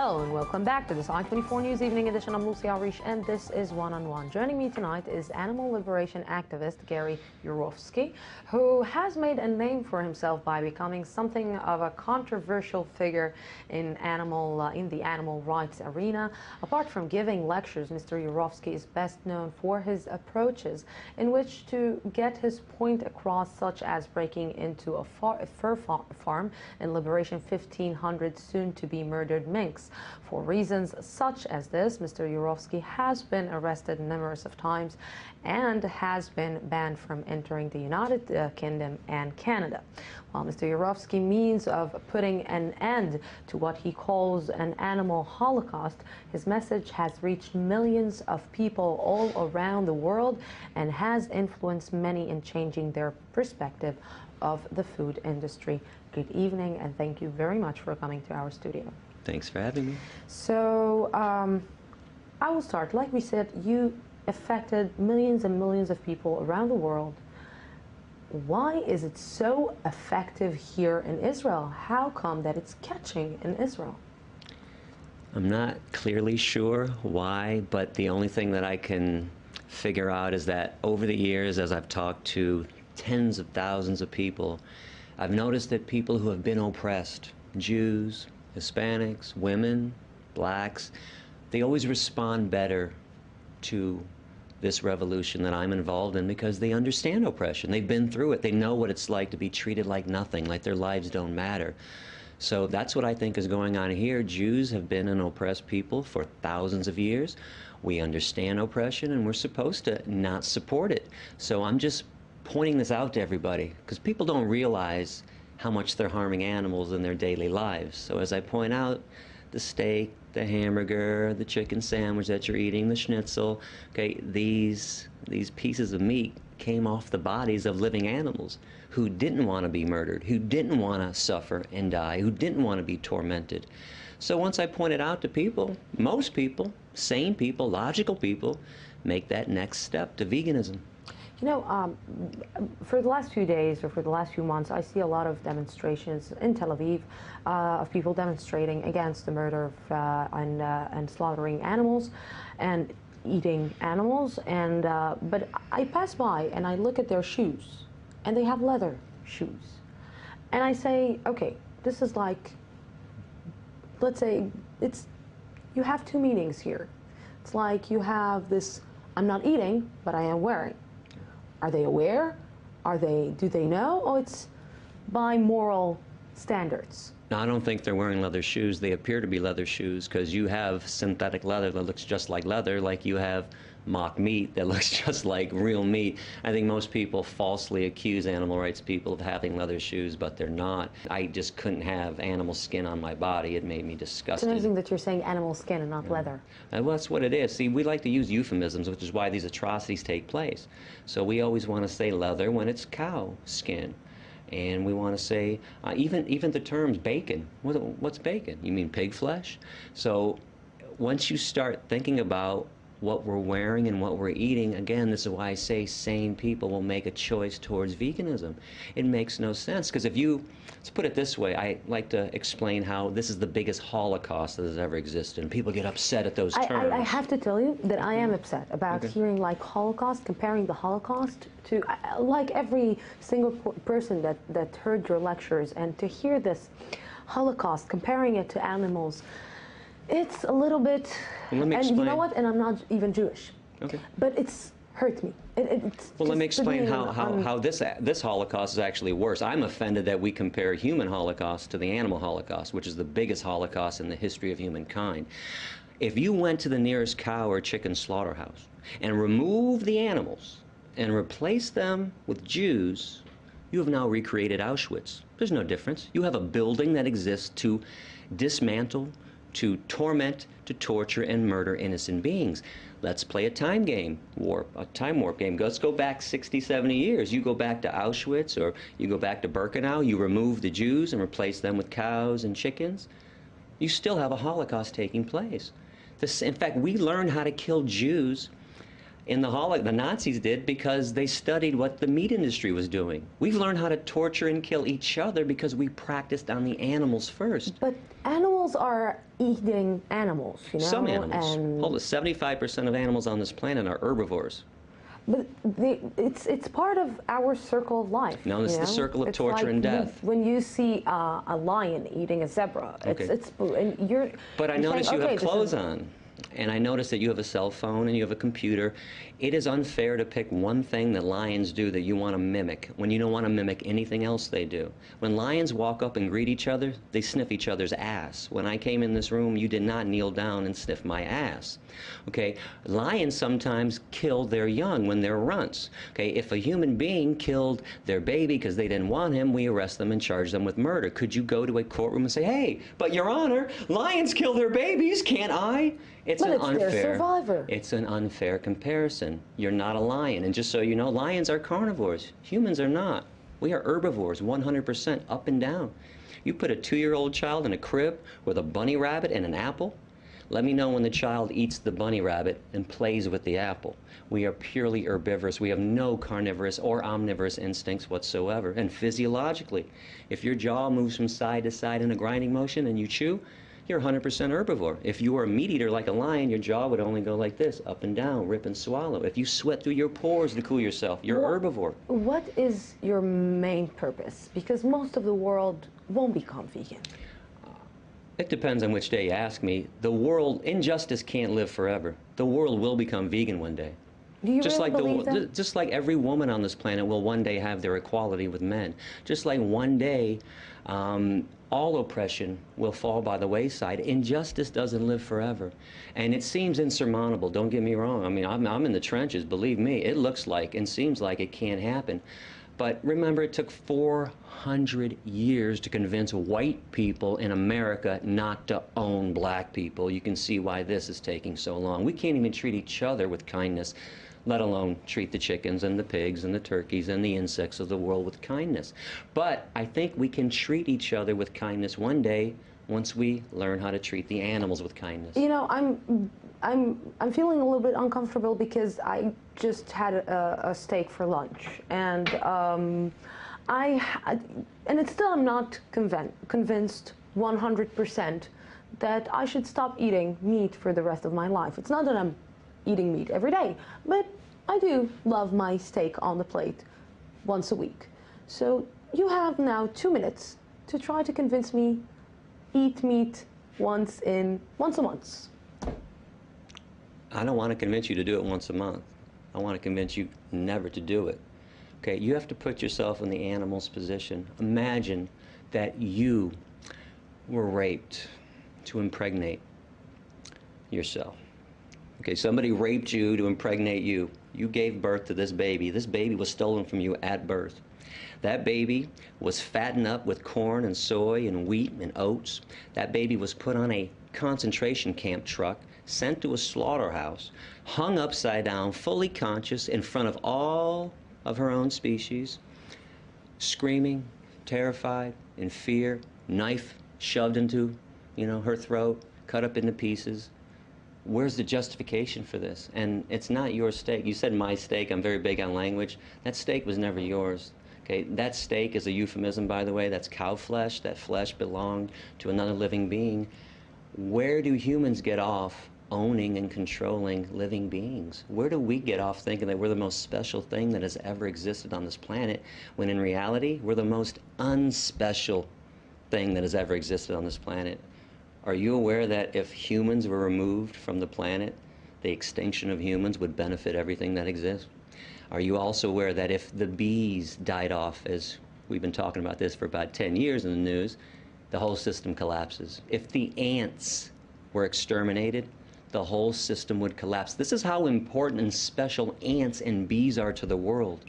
Hello and welcome back to this I-24 News Evening Edition. I'm Lucy Arish and this is One on One. Joining me tonight is animal liberation activist Gary Yourofsky, who has made a name for himself by becoming something of a controversial figure in the animal rights arena. Apart from giving lectures, Mr. Yourofsky is best known for his approaches in which to get his point across, such as breaking into a fur farm in Liberation 1500 soon-to-be murdered minks. For reasons such as this, Mr. Yourofsky has been arrested numerous of times and has been banned from entering the United Kingdom and Canada. While Mr. Yourofsky means of putting an end to what he calls an animal holocaust, his message has reached millions of people all around the world and has influenced many in changing their perspective of the food industry. Good evening and thank you very much for coming to our studio. Thanks for having me. So I will start. Like we said, you affected millions and millions of people around the world. Why is it so effective here in Israel? How come that it's catching in Israel? I'm not clearly sure why, but the only thing that I can figure out is that over the years, as I've talked to tens of thousands of people, I've noticed that people who have been oppressed, Jews, Hispanics, women, blacks, they always respond better to this revolution that I'm involved in because they understand oppression. They've been through it. They know what it's like to be treated like nothing, like their lives don't matter. So that's what I think is going on here. Jews have been an oppressed people for thousands of years. We understand oppression and we're supposed to not support it. So I'm just pointing this out to everybody because people don't realize how much they're harming animals in their daily lives. So as I point out, the steak, the hamburger, the chicken sandwich that you're eating, the schnitzel, okay, these pieces of meat came off the bodies of living animals who didn't want to be murdered, who didn't want to suffer and die, who didn't want to be tormented. So once I point it out to people, most people, sane people, logical people, make that next step to veganism. You know, for the last few days or for the last few months, I see a lot of demonstrations in Tel Aviv of people demonstrating against the murder of and slaughtering animals and eating animals. And but I pass by and I look at their shoes, and they have leather shoes, and I say, okay, this is like, let's say you have two meanings here. It's like you have this: I'm not eating, but I am wearing. Are they aware? Do they know? Oh, it's by moral standards. No, I don't think they're wearing leather shoes. They appear to be leather shoes because you have synthetic leather that looks just like leather, like you have mock meat that looks just like real meat. I think most people falsely accuse animal rights people of having leather shoes, but they're not. I just couldn't have animal skin on my body. It made me disgusted. It's amazing that you're saying animal skin and not leather. Well, that's what it is. See, we like to use euphemisms, which is why these atrocities take place. So we always want to say leather when it's cow skin. And we want to say, even the terms bacon. What's bacon? You mean pig flesh? So once you start thinking about what we're wearing and what we're eating, again, this is why I say sane people will make a choice towards veganism. It makes no sense, because if you, let's put it this way, I like to explain how this is the biggest Holocaust that has ever existed, and people get upset at those terms. I have to tell you that I am upset about hearing like Holocaust, comparing the Holocaust to, like every single person that heard your lectures, and to hear this Holocaust, comparing it to animals, it's a little bit, well, let me and explain. you know what, and I'm not even Jewish, okay, but it's hurt me. Well, let me explain how this Holocaust is actually worse. I'm offended that we compare human Holocaust to the animal Holocaust, which is the biggest Holocaust in the history of humankind. If you went to the nearest cow or chicken slaughterhouse and removed the animals and replaced them with Jews, you have now recreated Auschwitz. There's no difference. You have a building that exists to dismantle, to torment, to torture, and murder innocent beings. Let's play a time warp game. Let's go back 60, 70 years. You go back to Auschwitz, or you go back to Birkenau, you remove the Jews and replace them with cows and chickens. You still have a Holocaust taking place. In fact, we learned how to kill Jews in the Nazis did because they studied what the meat industry was doing. We've learned how to torture and kill each other because we practiced on the animals first. But animals animals are eating animals, you know? Some animals. And Hold it, 75% of animals on this planet are herbivores. but it's part of our circle of life. No, it's you the know? circle of It's torture like and death. when you see a lion eating a zebra, Okay. it's and you're. But I you're notice saying, you okay, have this clothes is- on. And I notice that you have a cell phone and you have a computer. It is unfair to pick one thing that lions do that you want to mimic when you don't want to mimic anything else they do. When lions walk up and greet each other, they sniff each other's ass. When I came in this room, you did not kneel down and sniff my ass. Okay? Lions sometimes kill their young when they're runts. Okay? If a human being killed their baby because they didn't want him, we arrest them and charge them with murder. Could you go to a courtroom and say, hey, but Your Honor, lions kill their babies, can't I? It's But an it's unfair. their survivor. It's an unfair comparison. You're not a lion. And just so you know, lions are carnivores. Humans are not. We are herbivores, 100% up and down. You put a 2-year-old child in a crib with a bunny rabbit and an apple, let me know when the child eats the bunny rabbit and plays with the apple. We are purely herbivorous. We have no carnivorous or omnivorous instincts whatsoever. And physiologically, if your jaw moves from side to side in a grinding motion and you chew, you're 100% herbivore. If you were a meat eater like a lion, your jaw would only go like this, up and down, rip and swallow. If you sweat through your pores to cool yourself, you're herbivore. What is your main purpose? Because most of the world won't become vegan. It depends on which day you ask me. The world, injustice can't live forever. The world will become vegan one day. Do you Just really like believe that? just like every woman on this planet will one day have their equality with men. Just like one day, all oppression will fall by the wayside. Injustice doesn't live forever, and it seems insurmountable. Don't get me wrong. I mean, I'm in the trenches. Believe me, it looks like and seems like it can't happen. But remember, it took 400 years to convince white people in America not to own black people. You can see why this is taking so long. We can't even treat each other with kindness, let alone treat the chickens and the pigs and the turkeys and the insects of the world with kindness. But I think we can treat each other with kindness one day once we learn how to treat the animals with kindness. You know, I'm feeling a little bit uncomfortable because I just had a steak for lunch, and and it's still I'm not convinced 100% that I should stop eating meat for the rest of my life. It's not that I'm eating meat every day, but I do love my steak on the plate once a week. So you have now 2 minutes to try to convince me eat meat once a month. I don't want to convince you to do it once a month. I want to convince you never to do it. Okay, you have to put yourself in the animal's position. Imagine that you were raped to impregnate yourself. Okay, somebody raped you to impregnate you. You gave birth to this baby. This baby was stolen from you at birth. That baby was fattened up with corn and soy and wheat and oats. That baby was put on a concentration camp truck, sent to a slaughterhouse, hung upside down, fully conscious in front of all of her own species, screaming, terrified, in fear, knife shoved into, her throat, cut up into pieces. Where's the justification for this? And it's not your steak. You said my steak. I'm very big on language. That steak was never yours. Okay, that steak is a euphemism, by the way. That's cow flesh. That flesh belonged to another living being. Where do humans get off owning and controlling living beings? Where do we get off thinking that we're the most special thing that has ever existed on this planet, when in reality, we're the most unspecial thing that has ever existed on this planet? Are you aware that if humans were removed from the planet, the extinction of humans would benefit everything that exists? Are you also aware that if the bees died off, as we've been talking about this for about 10 years in the news, the whole system collapses? If the ants were exterminated, the whole system would collapse. This is how important and special ants and bees are to the world.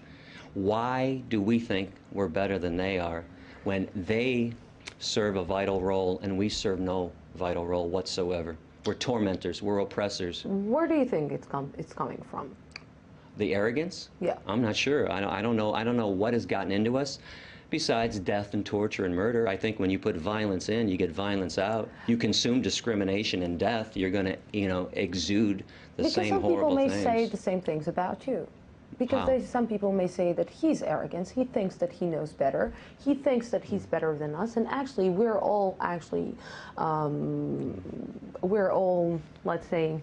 Why do we think we're better than they are when they serve a vital role and we serve no vital role whatsoever? We're tormentors, we're oppressors. Where do you think it's coming from? The arrogance? Yeah. I'm not sure. I don't know what has gotten into us besides death and torture and murder. I think when you put violence in, you get violence out. You consume discrimination and death, you're going to, exude the same horrible things. Because some people may say the same things about you. Because How? some people may say that he's arrogant. He thinks that he knows better. He thinks that he's better than us. And actually, we're all let's say,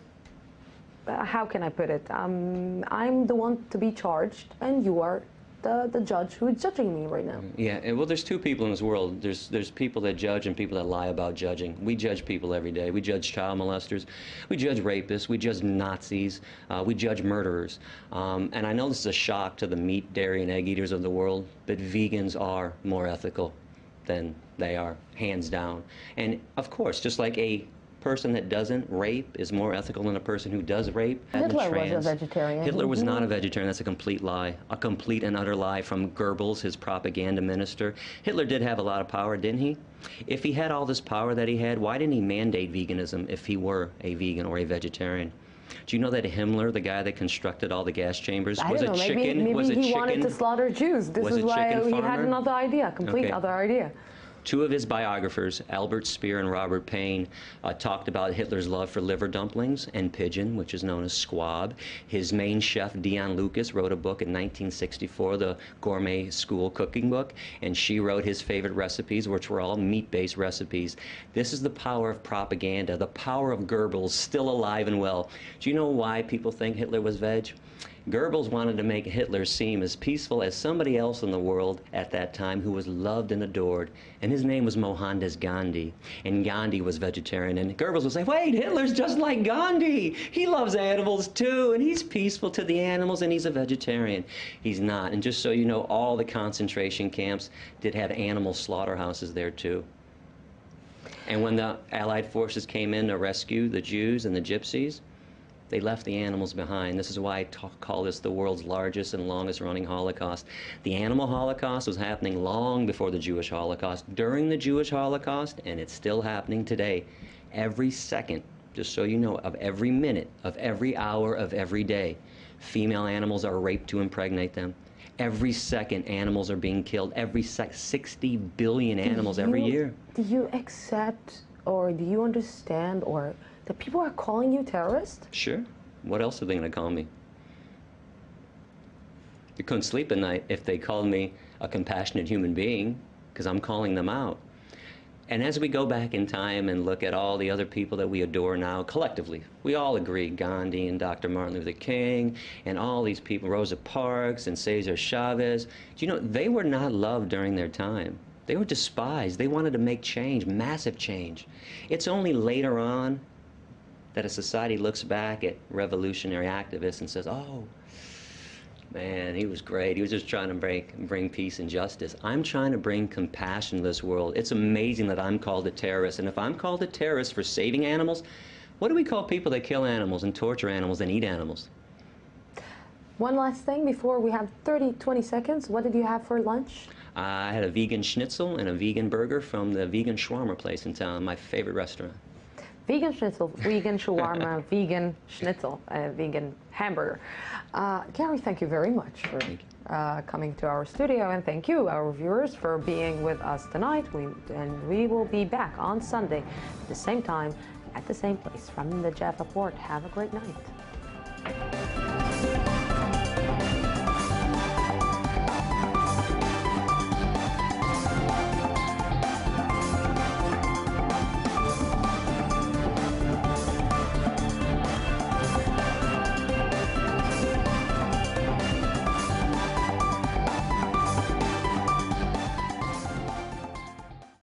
how can I put it? I'm the one to be charged, and you are the judge who is judging me right now. Yeah, well, there's two people in this world. There's people that judge and people that lie about judging. We judge people every day. We judge child molesters. We judge rapists. We judge Nazis. We judge murderers. And I know this is a shock to the meat, dairy, and egg eaters of the world, but vegans are more ethical than they are, hands down. And of course, just like a person that doesn't rape is more ethical than a person who does rape. Hitler was a vegetarian. Hitler was not a vegetarian. That's a complete lie. A complete and utter lie from Goebbels, his propaganda minister. Hitler did have a lot of power, didn't he? If he had all this power that he had, why didn't he mandate veganism if he were a vegan or a vegetarian? Do you know that Himmler, the guy that constructed all the gas chambers, was a chicken? Maybe he wanted to slaughter Jews. This is why he had another idea, complete other idea. Two of his biographers, Albert Speer and Robert Payne, talked about Hitler's love for liver dumplings and pigeon, which is known as squab. His main chef, Dion Lucas, wrote a book in 1964, the Gourmet School Cooking Book, and she wrote his favorite recipes, which were all meat-based recipes. This is the power of propaganda, the power of Goebbels, still alive and well. Do you know why people think Hitler was veg? Goebbels wanted to make Hitler seem as peaceful as somebody else in the world at that time who was loved and adored. And his name was Mohandas Gandhi. And Gandhi was vegetarian. And Goebbels would say, wait, Hitler's just like Gandhi. He loves animals too, and he's peaceful to the animals, and he's a vegetarian. He's not. And just so you know, all the concentration camps did have animal slaughterhouses there too. And when the Allied forces came in to rescue the Jews and the Gypsies, they left the animals behind. This is why I call this the world's largest and longest running Holocaust. The animal Holocaust was happening long before the Jewish Holocaust, during the Jewish Holocaust, and it's still happening today. Every second, just so you know, of every minute, of every hour, of every day, female animals are raped to impregnate them. Every second, animals are being killed. Every 60 billion animals every year. Do you accept, or do you understand, or that people are calling you terrorist? Sure. What else are they going to call me? You couldn't sleep at night if they called me a compassionate human being, because I'm calling them out. And as we go back in time and look at all the other people that we adore now, collectively, we all agree, Gandhi and Dr. Martin Luther King and all these people, Rosa Parks and Cesar Chavez, do you know, they were not loved during their time. They were despised. They wanted to make change, massive change. It's only later on that a society looks back at revolutionary activists and says, oh, man, he was great. He was just trying to bring peace and justice. I'm trying to bring compassion to this world. It's amazing that I'm called a terrorist. And if I'm called a terrorist for saving animals, what do we call people that kill animals and torture animals and eat animals? One last thing before we have 20 seconds. What did you have for lunch? I had a vegan schnitzel and a vegan burger from the vegan shawarma place in town, my favorite restaurant. Vegan schnitzel, vegan shawarma, vegan schnitzel, vegan hamburger. Gary, thank you very much for coming to our studio, and thank you, our viewers, for being with us tonight. We will be back on Sunday at the same time, at the same place. From the Jaffa Port, have a great night.